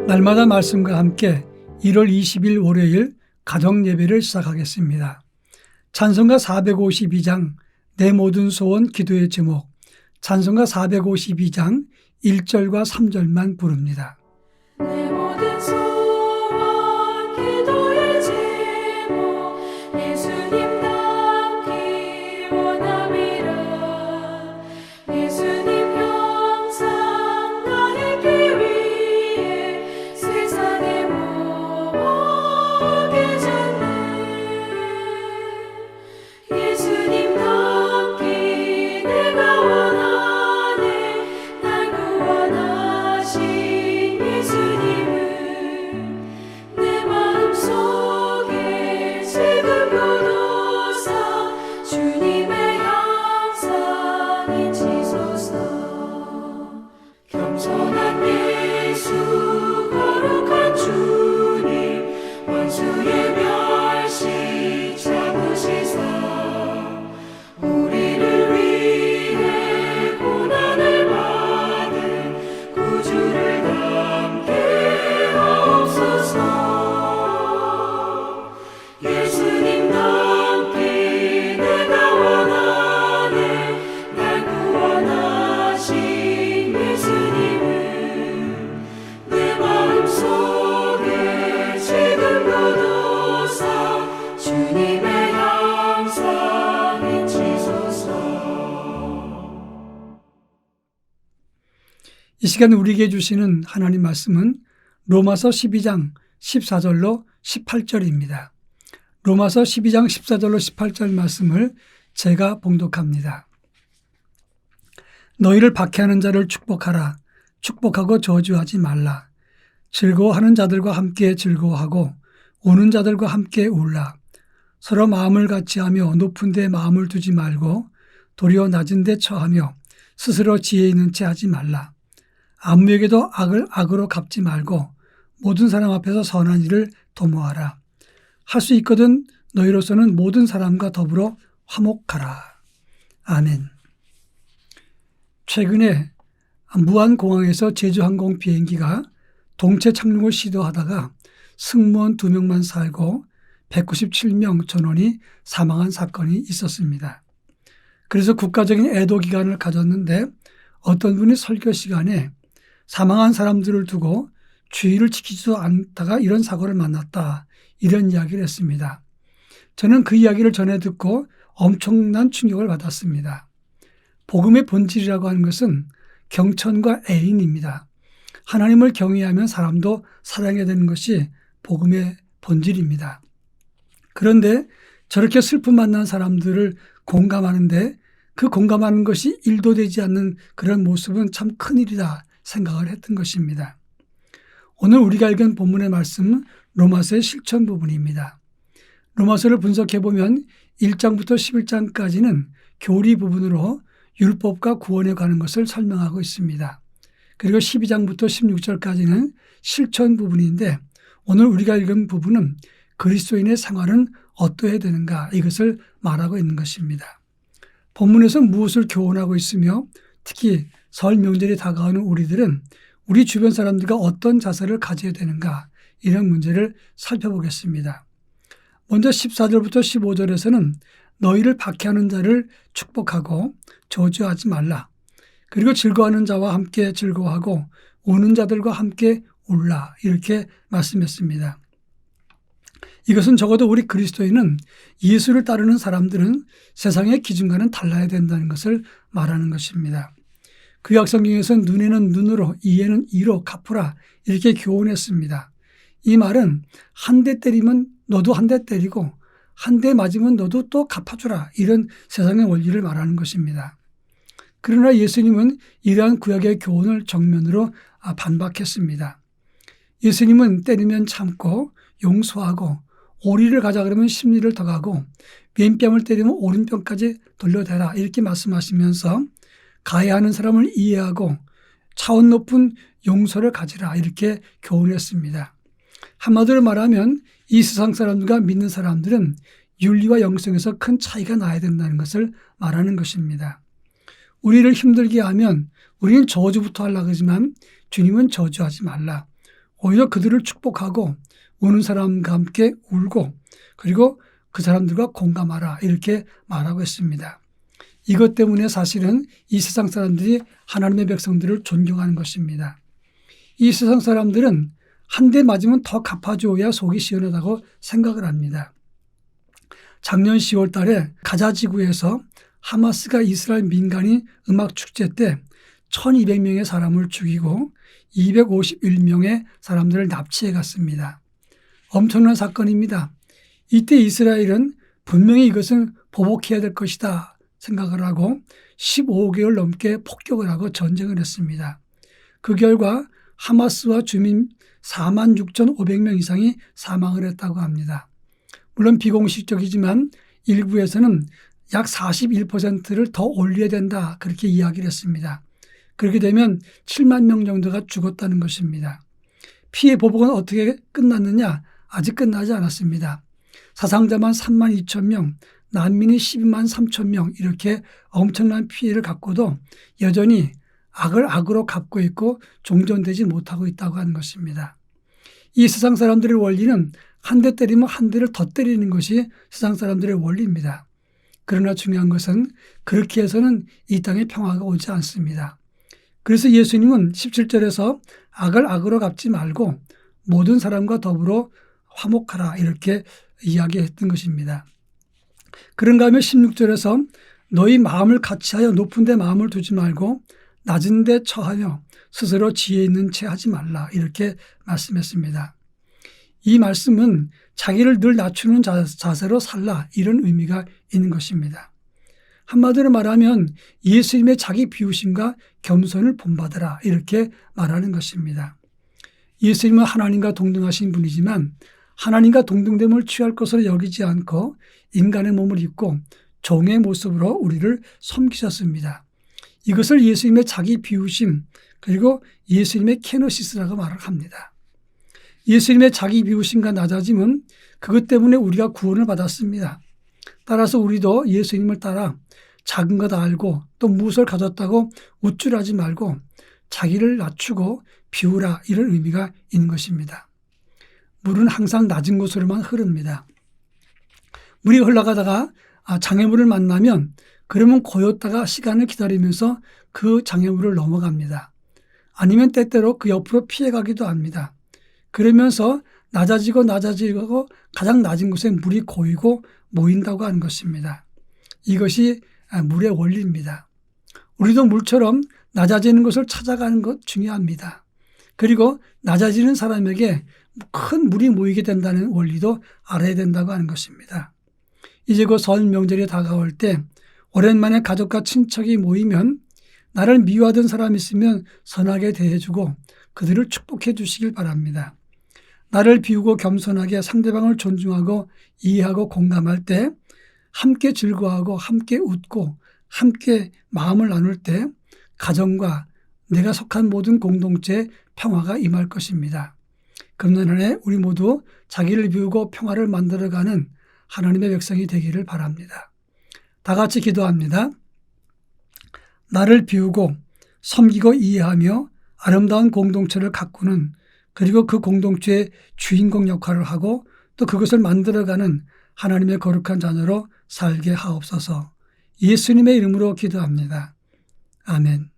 날마다 말씀과 함께 1월 20일 월요일 가정예배를 시작하겠습니다. 찬송가 452장 내 모든 소원 기도의 제목, 찬송가 452장 1절과 3절만 부릅니다. 내 모든 소원 기도의 제목 예수님 닮기 원함이라. 예수님 형상 나에게 위해 세상에 모게 졌네. 예수님 닮기 내가 원하네. 날 구원하신 예수님을 내 마음속에 지금 굳어서 주님의 형상이 지소서. 겸손한 예수 거룩한 주님 원수의 멸시 잡으시사 우리를 위해 고난을 받은 구주를 닮게 하옵소서. 예수님 닮기 내가 원하네. 날 구원하신 예수님을 내 마음속에 지금 굳어서 주님의 형상이 지소서. 이 시간 우리에게 주시는 하나님 말씀은 로마서 12장 14절로 18절입니다. 로마서 12장 14절로 18절 말씀을 제가 봉독합니다. 너희를 박해하는 자를 축복하라. 축복하고 저주하지 말라. 즐거워하는 자들과 함께 즐거워하고 우는 자들과 함께 울라. 서로 마음을 같이하며 높은 데 마음을 두지 말고 도리어 낮은 데 처하며 스스로 지혜 있는 채 하지 말라. 아무에게도 악을 악으로 갚지 말고 모든 사람 앞에서 선한 일을 도모하라. 할 수 있거든 너희로서는 모든 사람과 더불어 화목하라. 아멘. 최근에 무안공항에서 제주항공 비행기가 동체 착륙을 시도하다가 승무원 2명만 살고 197명 전원이 사망한 사건이 있었습니다. 그래서 국가적인 애도 기간을 가졌는데 어떤 분이 설교 시간에 사망한 사람들을 두고 주의를 지키지도 않다가 이런 사고를 만났다, 이런 이야기를 했습니다. 저는 그 이야기를 전해 듣고 엄청난 충격을 받았습니다. 복음의 본질이라고 하는 것은 경천과 애인입니다. 하나님을 경외하면 사람도 사랑해야 되는 것이 복음의 본질입니다. 그런데 저렇게 슬픔 만난 사람들을 공감하는데 그 공감하는 것이 일도 되지 않는 그런 모습은 참 큰일이다 생각을 했던 것입니다. 오늘 우리가 읽은 본문의 말씀은 로마서의 실천 부분입니다. 로마서를 분석해보면 1장부터 11장까지는 교리 부분으로 율법과 구원에 관한 것을 설명하고 있습니다. 그리고 12장부터 16절까지는 실천 부분인데 오늘 우리가 읽은 부분은 그리스도인의 생활은 어떠해야 되는가, 이것을 말하고 있는 것입니다. 본문에서 무엇을 교훈하고 있으며 특히 설 명절이 다가오는 우리들은 우리 주변 사람들과 어떤 자세를 가져야 되는가, 이런 문제를 살펴보겠습니다. 먼저 14절부터 15절에서는 너희를 박해하는 자를 축복하고 저주하지 말라. 그리고 즐거워하는 자와 함께 즐거워하고 우는 자들과 함께 울라, 이렇게 말씀했습니다. 이것은 적어도 우리 그리스도인은 예수를 따르는 사람들은 세상의 기준과는 달라야 된다는 것을 말하는 것입니다. 구약 성경에서는 눈에는 눈으로 이에는 이로 갚으라, 이렇게 교훈했습니다. 이 말은 한 대 때리면 너도 한 대 때리고 한 대 맞으면 너도 또 갚아주라, 이런 세상의 원리를 말하는 것입니다. 그러나 예수님은 이러한 구약의 교훈을 정면으로 반박했습니다. 예수님은 때리면 참고 용서하고 오리를 가자 그러면 십리를 더가고 왼뺨을 때리면 오른뺨까지 돌려대라, 이렇게 말씀하시면서 가해하는 사람을 이해하고 차원 높은 용서를 가지라, 이렇게 교훈했습니다. 한마디로 말하면 이 세상 사람들과 믿는 사람들은 윤리와 영성에서 큰 차이가 나야 된다는 것을 말하는 것입니다. 우리를 힘들게 하면 우리는 저주부터 하려고 하지만 주님은 저주하지 말라. 오히려 그들을 축복하고 우는 사람과 함께 울고 그리고 그 사람들과 공감하라 이렇게 말하고 있습니다. 이것 때문에 사실은 이 세상 사람들이 하나님의 백성들을 존경하는 것입니다. 이 세상 사람들은 한 대 맞으면 더 갚아줘야 속이 시원하다고 생각을 합니다. 작년 10월 달에 가자 지구에서 하마스가 이스라엘 민간인 음악 축제 때 1200명의 사람을 죽이고 251명의 사람들을 납치해 갔습니다. 엄청난 사건입니다. 이때 이스라엘은 분명히 이것은 보복해야 될 것이다 생각을 하고 15개월 넘게 폭격을 하고 전쟁을 했습니다. 그 결과 하마스와 주민 46,500명 이상이 사망을 했다고 합니다. 물론 비공식적이지만 일부에서는 약 41%를 더 올려야 된다 그렇게 이야기를 했습니다. 그렇게 되면 7만 명 정도가 죽었다는 것입니다. 피해 보복은 어떻게 끝났느냐? 아직 끝나지 않았습니다. 사상자만 3만 2천 명, 난민이 12만 3천 명 이렇게 엄청난 피해를 갖고도 여전히 악을 악으로 갚고 있고 종전되지 못하고 있다고 하는 것입니다. 이 세상 사람들의 원리는 한 대 때리면 한 대를 더 때리는 것이 세상 사람들의 원리입니다. 그러나 중요한 것은 그렇게 해서는 이 땅에 평화가 오지 않습니다. 그래서 예수님은 17절에서 악을 악으로 갚지 말고 모든 사람과 더불어 화목하라 이렇게 이야기했던 것입니다. 그런가 하면 16절에서 너희 마음을 같이하여 높은 데 마음을 두지 말고 낮은 데 처하여 스스로 지혜 있는 채 하지 말라 이렇게 말씀했습니다. 이 말씀은 자기를 늘 낮추는 자세로 살라 이런 의미가 있는 것입니다. 한마디로 말하면 예수님의 자기 비우심과 겸손을 본받으라 이렇게 말하는 것입니다. 예수님은 하나님과 동등하신 분이지만 하나님과 동등됨을 취할 것으로 여기지 않고 인간의 몸을 입고 종의 모습으로 우리를 섬기셨습니다. 이것을 예수님의 자기 비우심 그리고 예수님의 케노시스라고 말을 합니다. 예수님의 자기 비우심과 낮아짐은 그것 때문에 우리가 구원을 받았습니다. 따라서 우리도 예수님을 따라 작은 것 알고 또 무엇을 가졌다고 우쭐하지 말고 자기를 낮추고 비우라 이런 의미가 있는 것입니다. 물은 항상 낮은 곳으로만 흐릅니다. 물이 흘러가다가 장애물을 만나면 그러면 고였다가 시간을 기다리면서 그 장애물을 넘어갑니다. 아니면 때때로 그 옆으로 피해가기도 합니다. 그러면서 낮아지고 가장 낮은 곳에 물이 고이고 모인다고 하는 것입니다. 이것이 물의 원리입니다. 우리도 물처럼 낮아지는 것을 찾아가는 것 중요합니다. 그리고 낮아지는 사람에게 큰 물이 모이게 된다는 원리도 알아야 된다고 하는 것입니다. 이제 곧 설 명절이 다가올 때 오랜만에 가족과 친척이 모이면 나를 미워하던 사람이 있으면 선하게 대해주고 그들을 축복해 주시길 바랍니다. 나를 비우고 겸손하게 상대방을 존중하고 이해하고 공감할 때 함께 즐거워하고 함께 웃고 함께 마음을 나눌 때 가정과 내가 속한 모든 공동체에 평화가 임할 것입니다. 금년 한 해 우리 모두 자기를 비우고 평화를 만들어가는 하나님의 백성이 되기를 바랍니다. 다 같이 기도합니다. 나를 비우고 섬기고 이해하며 아름다운 공동체를 가꾸는 그리고 그 공동체의 주인공 역할을 하고 또 그것을 만들어가는 하나님의 거룩한 자녀로 살게 하옵소서. 예수님의 이름으로 기도합니다. 아멘.